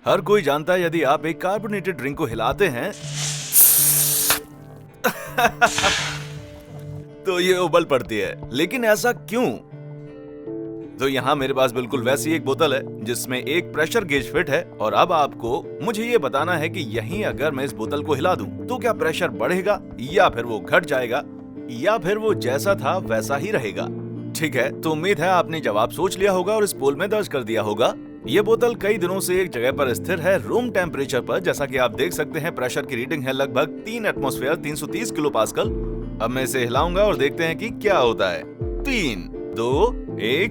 हर कोई जानता है यदि आप एक कार्बोनेटेड ड्रिंक को हिलाते हैं तो ये उबल पड़ती है। लेकिन ऐसा क्यों? तो यहाँ मेरे पास बिल्कुल वैसी एक बोतल है जिसमें एक प्रेशर गेज फिट है और अब आपको मुझे ये बताना है कि यहीं अगर मैं इस बोतल को हिला दूं तो क्या प्रेशर बढ़ेगा या फिर वो घट जाएगा या फिर वो जैसा था वैसा ही रहेगा। ठीक है, तो उम्मीद है आपने जवाब सोच लिया होगा और इस पोल में दर्ज कर दिया होगा। ये बोतल कई दिनों से एक जगह पर स्थिर है रूम टेम्परेचर पर। जैसा कि आप देख सकते हैं प्रेशर की रीडिंग है लगभग 3 एटमॉस्फेयर 330 किलो पास्कल। अब मैं इसे हिलाऊंगा और देखते हैं कि क्या होता है। 3, 2, 1।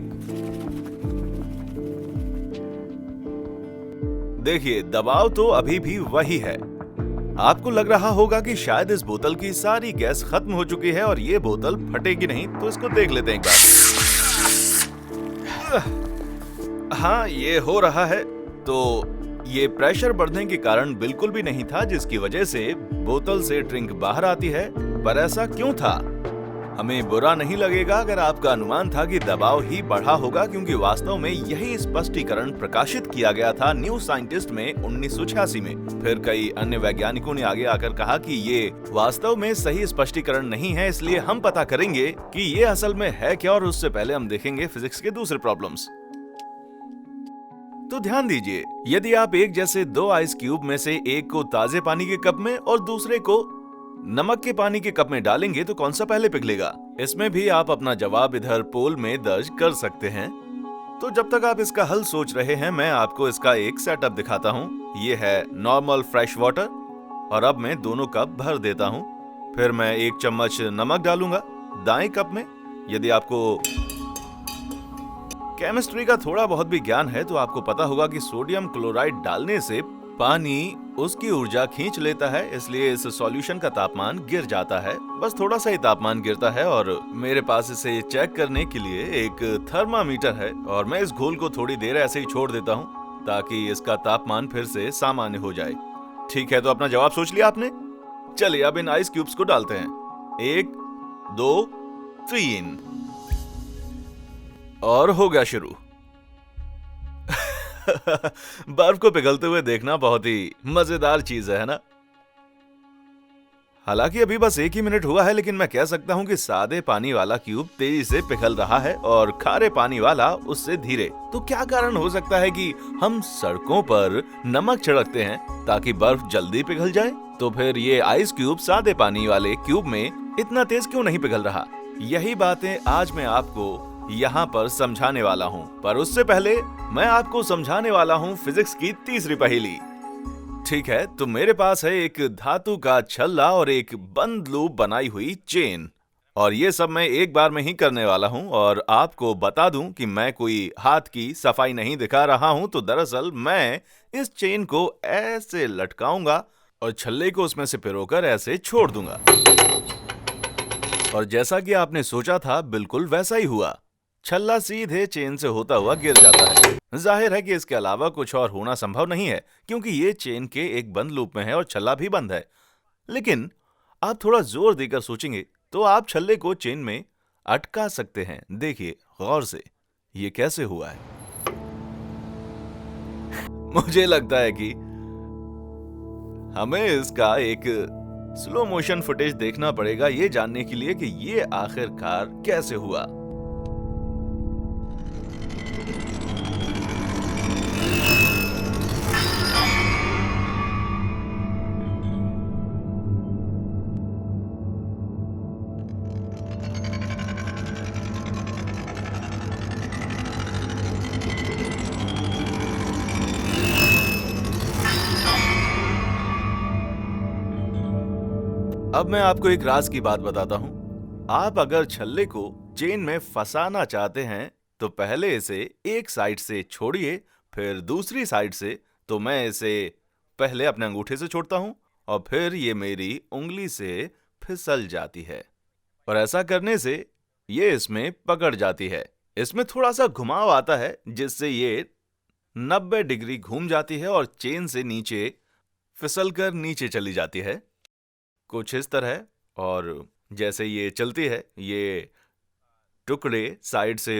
देखिए दबाव तो अभी भी वही है। आपको लग रहा होगा कि शायद इस बोतल की सारी गैस खत्म हो चुकी है और ये बोतल फटेगी नहीं, तो इसको देख लेते हैं एक बार। हाँ, ये हो रहा है। तो ये प्रेशर बढ़ने के कारण बिल्कुल भी नहीं था जिसकी वजह से बोतल से ड्रिंक बाहर आती है। पर ऐसा क्यों था? हमें बुरा नहीं लगेगा अगर आपका अनुमान था कि दबाव ही बढ़ा होगा, क्योंकि वास्तव में यही स्पष्टीकरण प्रकाशित किया गया था न्यू साइंटिस्ट में 1986 में। फिर कई अन्य वैज्ञानिकों ने आगे आकर कहा कि ये वास्तव में सही स्पष्टीकरण नहीं है, इसलिए हम पता करेंगे कि ये असल में है क्या, और उससे पहले हम देखेंगे फिजिक्स के दूसरे प्रॉब्लम्स। तो ध्यान दीजिए, यदि आप एक जैसे 2 आइस क्यूब में से एक को ताजे पानी के कप में और दूसरे को नमक के पानी के कप में डालेंगे तो कौन सा पहले पिघलेगा? इसमें भी आप अपना जवाब इधर पोल में दर्ज कर सकते हैं। तो जब तक आप इसका हल सोच रहे हैं, मैं आपको इसका एक सेटअप दिखाता हूँ। ये है नॉर्मल फ्रेश वाटर और अब मैं दोनों कप भर देता हूँ। फिर मैं 1 चम्मच नमक डालूंगा दाएं कप में। यदि आपको केमिस्ट्री का थोड़ा बहुत भी ज्ञान है तो आपको पता होगा कि सोडियम क्लोराइड डालने से पानी उसकी ऊर्जा खींच लेता है, इसलिए इस सॉल्यूशन का तापमान गिर जाता है। बस थोड़ा सा ही तापमान गिरता है और मेरे पास इसे चेक करने के लिए एक थर्मामीटर है और मैं इस घोल को थोड़ी देर ऐसे ही छोड़ देता हूँ ताकि इसका तापमान फिर से सामान्य हो जाए। ठीक है, तो अपना जवाब सोच लिया आपने? चलिए अब इन आइस क्यूब्स को डालते हैं। 1, 2, 3 और हो गया शुरू। बर्फ को पिघलते हुए देखना बहुत ही मजेदार चीज है ना? हालांकि अभी बस 1 ही मिनट हुआ है, लेकिन मैं कह सकता हूं कि सादे पानी वाला क्यूब तेजी से पिघल रहा है और खारे पानी वाला उससे धीरे। तो क्या कारण हो सकता है कि हम सड़कों पर नमक छिड़कते हैं ताकि बर्फ जल्दी पिघल जाए? तो फिर ये आइस क्यूब सादे पानी वाले क्यूब में इतना तेज क्यों नहीं पिघल रहा? यही बातें आज मैं आपको यहाँ पर समझाने वाला हूँ। पर उससे पहले मैं आपको समझाने वाला हूँ फिजिक्स की तीसरी पहेली। ठीक है, तो मेरे पास है एक धातु का छल्ला और एक बंद लूप बनाई हुई चेन, और ये सब मैं एक बार में ही करने वाला हूँ। और आपको बता दूं कि मैं कोई हाथ की सफाई नहीं दिखा रहा हूँ। तो दरअसल मैं इस चेन को ऐसे लटकाऊंगा और छल्ले को उसमें से पिरोकर ऐसे छोड़ दूंगा, और जैसा कि आपने सोचा था बिल्कुल वैसा ही हुआ। छल्ला सीधे चेन से होता हुआ गिर जाता है। जाहिर है कि इसके अलावा कुछ और होना संभव नहीं है, क्योंकि ये चेन के एक बंद लूप में है और छल्ला भी बंद है। लेकिन आप थोड़ा जोर देकर सोचेंगे तो आप छल्ले को चेन में अटका सकते हैं। देखिए गौर से, ये कैसे हुआ है। मुझे लगता है कि हमें इसका एक स्लो मोशन फुटेज देखना पड़ेगा ये जानने के लिए कि ये आखिरकार कैसे हुआ। अब मैं आपको एक राज की बात बताता हूं। आप अगर छल्ले को चेन में फंसाना चाहते हैं तो पहले इसे एक साइड से छोड़िए, फिर दूसरी साइड से। तो मैं इसे पहले अपने अंगूठे से छोड़ता हूं और फिर ये मेरी उंगली से फिसल जाती है, और ऐसा करने से ये इसमें पकड़ जाती है। इसमें थोड़ा सा घुमाव आता है जिससे ये 90 डिग्री घूम जाती है और चेन से नीचे फिसलकर नीचे चली जाती है, कुछ इस तरह। और जैसे ये चलती है, ये टुकड़े साइड से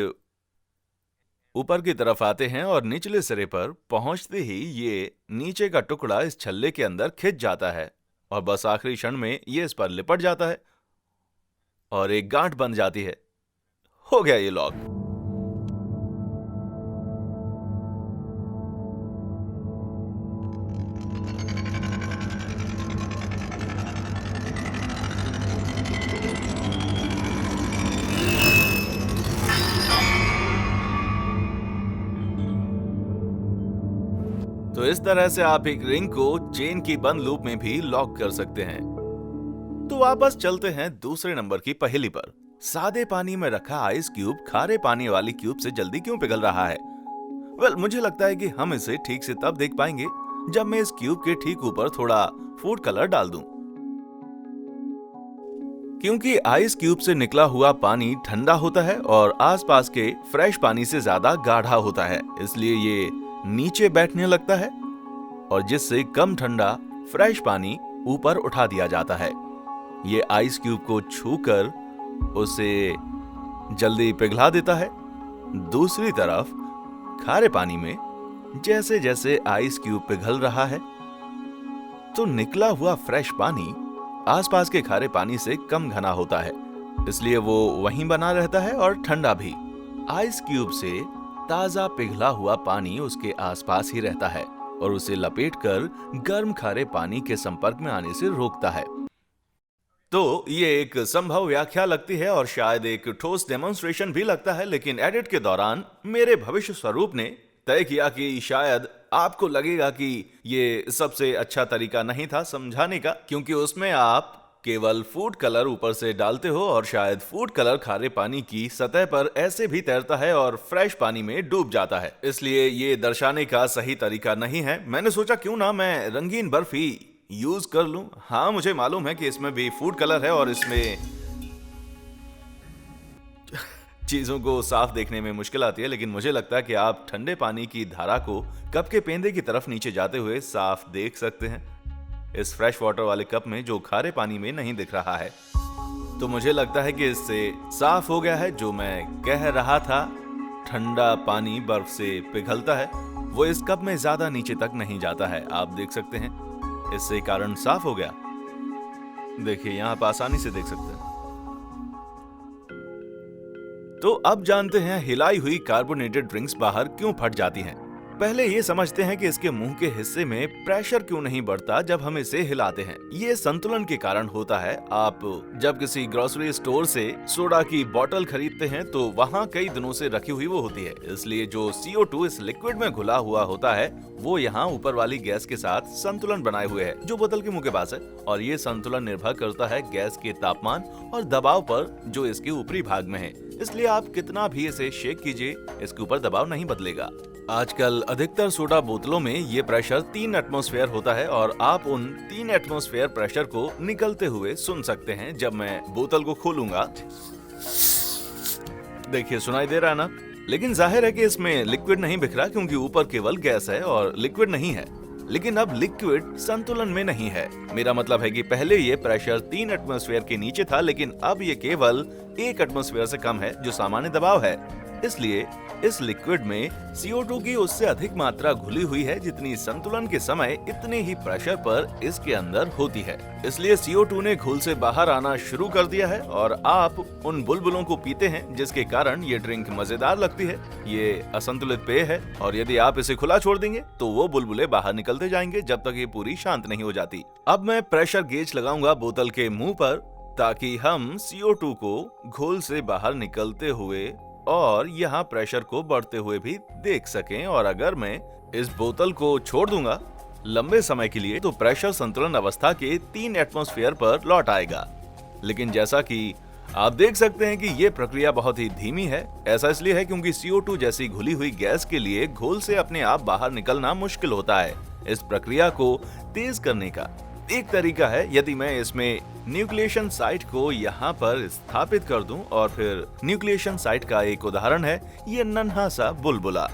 ऊपर की तरफ आते हैं और निचले सिरे पर पहुंचते ही ये नीचे का टुकड़ा इस छल्ले के अंदर खिंच जाता है और बस आखिरी क्षण में ये इस पर लिपट जाता है और एक गांठ बन जाती है। हो गया ये लॉक। तो इस तरह से आप एक रिंग को चेन की बंद लूप में भी लॉक कर सकते हैं। तो वापस चलते हैं दूसरे नंबर की पहेली पर। सादे पानी में रखा आइस क्यूब खारे पानी वाली क्यूब से जल्दी क्यों पिघल रहा है? मुझे लगता है कि हम इसे ठीक से तब देख पाएंगे जब मैं इस क्यूब के ठीक ऊपर थोड़ा फूड कलर डाल दूं। क्योंकि आइस क्यूब से निकला हुआ पानी ठंडा होता है और आसपास के फ्रेश पानी से ज्यादा गाढ़ा होता है, इसलिए ये नीचे बैठने लगता है और जिससे कम ठंडा फ्रेश पानी ऊपर उठा दिया जाता है। ये आइस क्यूब को छूकर उसे जल्दी पिघला देता है। दूसरी तरफ खारे पानी में जैसे जैसे आइस क्यूब पिघल रहा है तो निकला हुआ फ्रेश पानी आसपास के खारे पानी से कम घना होता है, इसलिए वो वहीं बना रहता है और ठंडा भी। आइस क्यूब से ताजा पिघला हुआ पानी उसके आसपास ही रहता है और उसे लपेटकर गर्म खारे पानी के संपर्क में आने से रोकता है। तो ये एक संभव व्याख्या लगती है और शायद एक ठोस डेमोन्स्ट्रेशन भी लगता है, लेकिन एडिट के दौरान मेरे भविष्य स्वरूप ने तय किया कि शायद आपको लगेगा कि ये सबसे अच्छा तरीका नहीं था समझाने का, क्योंकि उसमें आप केवल फूड कलर ऊपर से डालते हो और शायद फूड कलर खारे पानी की सतह पर ऐसे भी तैरता है और फ्रेश पानी में डूब जाता है, इसलिए ये दर्शाने का सही तरीका नहीं है। मैंने सोचा क्यों ना मैं रंगीन बर्फी यूज कर लूं। हाँ, मुझे मालूम है कि इसमें भी फूड कलर है और इसमें चीजों को साफ देखने में मुश्किल आती है, लेकिन मुझे लगता है कि आप ठंडे पानी की धारा को कप के पेंदे की तरफ नीचे जाते हुए साफ देख सकते हैं, इस फ्रेश वाटर वाले कप में जो खारे पानी में नहीं दिख रहा है। तो मुझे लगता है कि इससे साफ हो गया है जो मैं कह रहा था। ठंडा पानी बर्फ से पिघलता है, वो इस कप में ज्यादा नीचे तक नहीं जाता है, आप देख सकते हैं। इससे कारण साफ हो गया। देखिए, यहां आप आसानी से देख सकते हैं। तो अब जानते हैं हिलाई हुई कार्बोनेटेड ड्रिंक्स बाहर क्यों फट जाती हैं। पहले ये समझते हैं कि इसके मुंह के हिस्से में प्रेशर क्यों नहीं बढ़ता जब हम इसे हिलाते हैं। ये संतुलन के कारण होता है। आप जब किसी ग्रोसरी स्टोर से सोडा की बोतल खरीदते हैं तो वहाँ कई दिनों से रखी हुई वो होती है, इसलिए जो CO2 इस लिक्विड में घुला हुआ होता है वो यहाँ ऊपर वाली गैस के साथ संतुलन बनाए हुए है जो बोतल के मुंह के पास है, और ये संतुलन निर्भर करता है गैस के तापमान और दबाव पर जो इसके ऊपरी भाग में है। इसलिए आप कितना भी इसे शेक कीजिए, इसके ऊपर दबाव नहीं बदलेगा। आजकल अधिकतर सोडा बोतलों में ये प्रेशर 3 एटमॉस्फेयर होता है और आप उन 3 एटमॉस्फेयर प्रेशर को निकलते हुए सुन सकते हैं जब मैं बोतल को खोलूंगा। देखिए, सुनाई दे रहा है ना? लेकिन जाहिर है कि इसमें लिक्विड नहीं बिखरा क्योंकि ऊपर केवल गैस है और लिक्विड नहीं है। लेकिन अब लिक्विड संतुलन में नहीं है। मेरा मतलब है कि पहले ये प्रेशर 3 एटमॉस्फेयर के नीचे था, लेकिन अब ये केवल 1 एटमॉस्फेयर से कम है जो सामान्य दबाव है। इसलिए इस लिक्विड में CO2 की उससे अधिक मात्रा घुली हुई है जितनी संतुलन के समय इतने ही प्रेशर पर इसके अंदर होती है। इसलिए CO2 ने घोल से बाहर आना शुरू कर दिया है और आप उन बुलबुलों को पीते हैं जिसके कारण ये ड्रिंक मजेदार लगती है। ये असंतुलित पेय है और यदि आप इसे खुला छोड़ देंगे तो वो बुलबुले बाहर निकलते जाएंगे जब तक ये पूरी शांत नहीं हो जाती। अब मैं प्रेशर गेज लगाऊंगा बोतल के मुंह पर ताकि हम CO2 को घोल से बाहर निकलते हुए और यहाँ प्रेशर को बढ़ते हुए भी देख सकें। और अगर मैं इस बोतल को छोड़ दूंगा लंबे समय के लिए तो प्रेशर संतुलन अवस्था के 3 एटमॉस्फेयर पर लौट आएगा। लेकिन जैसा कि आप देख सकते हैं कि ये प्रक्रिया बहुत ही धीमी है। ऐसा इसलिए है क्योंकि CO2 जैसी घुली हुई गैस के लिए घोल से अपने आप बाहर निकलना मुश्किल होता है। इस प्रक्रिया को तेज करने का एक तरीका है यदि मैं इसमें न्यूक्लिएशन साइट को यहाँ पर स्थापित कर दूं, और फिर न्यूक्लिएशन साइट का एक उदाहरण है ये नन्हा सा बुलबुला।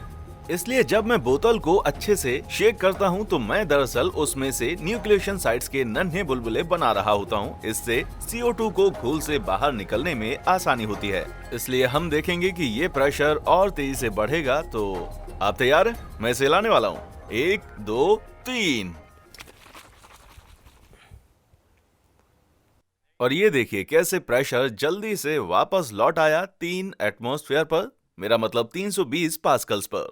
इसलिए जब मैं बोतल को अच्छे से शेक करता हूँ तो मैं दरअसल उसमें से न्यूक्लिएशन साइट्स के नन्हे बुलबुले बना रहा होता हूँ। इससे CO2 को घोल से बाहर निकलने में आसानी होती है। इसलिए हम देखेंगे कि ये प्रेशर और तेजी से बढ़ेगा। तो आप तैयार हैं? मैं इसे लाने वाला हूँ। 1 2 3 और ये देखिए कैसे प्रेशर जल्दी से वापस लौट आया 3 एटमॉस्फेयर पर, मेरा मतलब 320 पास्कल्स पर।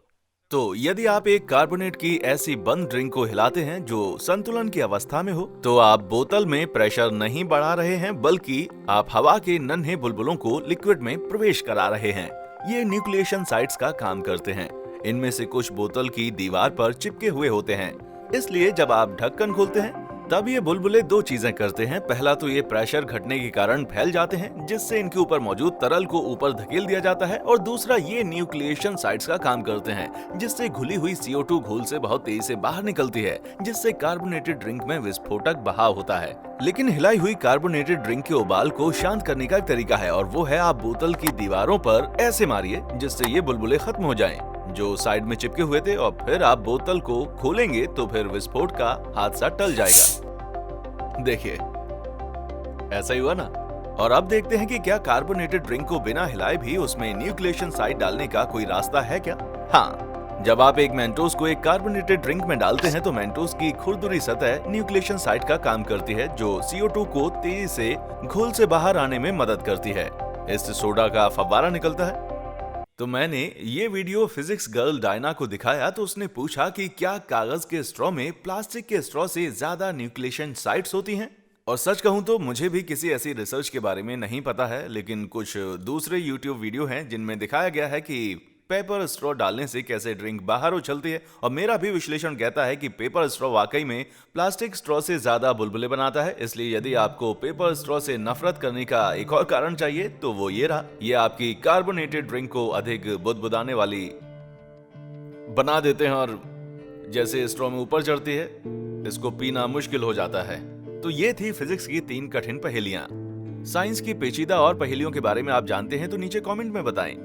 तो यदि आप एक कार्बोनेट की ऐसी बंद ड्रिंक को हिलाते हैं जो संतुलन की अवस्था में हो, तो आप बोतल में प्रेशर नहीं बढ़ा रहे हैं, बल्कि आप हवा के नन्हे बुलबुलों को लिक्विड में प्रवेश करा रहे हैं। ये न्यूक्लिएशन साइट्स का काम करते हैं। इनमें से कुछ बोतल की दीवार पर चिपके हुए होते हैं। इसलिए जब आप ढक्कन खोलते हैं तब ये बुलबुले दो चीजें करते हैं। पहला तो ये प्रेशर घटने के कारण फैल जाते हैं, जिससे इनके ऊपर मौजूद तरल को ऊपर धकेल दिया जाता है, और दूसरा ये न्यूक्लिएशन साइट्स का काम करते हैं, जिससे घुली हुई CO2 घोल से बहुत तेजी से बाहर निकलती है, जिससे कार्बोनेटेड ड्रिंक में विस्फोटक बहाव होता है। लेकिन हिलाई हुई कार्बोनेटेड ड्रिंक के उबाल को शांत करने का एक तरीका है, और वो है आप बोतल की दीवारों पर ऐसे मारिए जिससे ये बुलबुले खत्म हो जाएं जो साइड में चिपके हुए थे, और फिर आप बोतल को खोलेंगे तो फिर विस्फोट का हादसा टल जाएगा। देखिए, ऐसा ही हुआ ना। और अब देखते हैं कि क्या कार्बोनेटेड ड्रिंक को बिना हिलाए भी उसमें न्यूक्लिएशन साइट डालने का कोई रास्ता है क्या? हाँ, जब आप एक मेंटोस को एक कार्बोनेटेड ड्रिंक में डालते हैं तो मेंटोस की खुरदुरी सतह न्यूक्लिएशन साइट का काम करती है, जो CO2 को तेजी से घोल से बाहर आने में मदद करती है। इससे सोडा का फव्वारा निकलता है। तो मैंने ये वीडियो फिजिक्स गर्ल डायना को दिखाया तो उसने पूछा कि क्या कागज के स्ट्रॉ में प्लास्टिक के स्ट्रॉ से ज्यादा न्यूक्लिएशन साइट्स होती हैं? और सच कहूं तो मुझे भी किसी ऐसी रिसर्च के बारे में नहीं पता है, लेकिन कुछ दूसरे YouTube वीडियो हैं जिनमें दिखाया गया है कि पेपर स्ट्रॉ डालने से कैसे ड्रिंक बाहर उछलती है। और मेरा भी विश्लेषण कहता है कि पेपर स्ट्रॉ वाकई में प्लास्टिक स्ट्रॉ से ज्यादा बुलबुले बनाता है। इसलिए यदि आपको पेपर स्ट्रॉ से नफरत करने का एक और कारण चाहिए तो वो ये रहा, ये आपकी कार्बोनेटेड ड्रिंक को अधिक बुदबुदाने वाली बना देते हैं, और जैसे स्ट्रॉ में ऊपर चढ़ती है इसको पीना मुश्किल हो जाता है। तो ये थी फिजिक्स की 3 कठिन पहेलियां। साइंस की पेचीदा और पहेलियों के बारे में आप जानते हैं तो नीचे कमेंट में बताएं।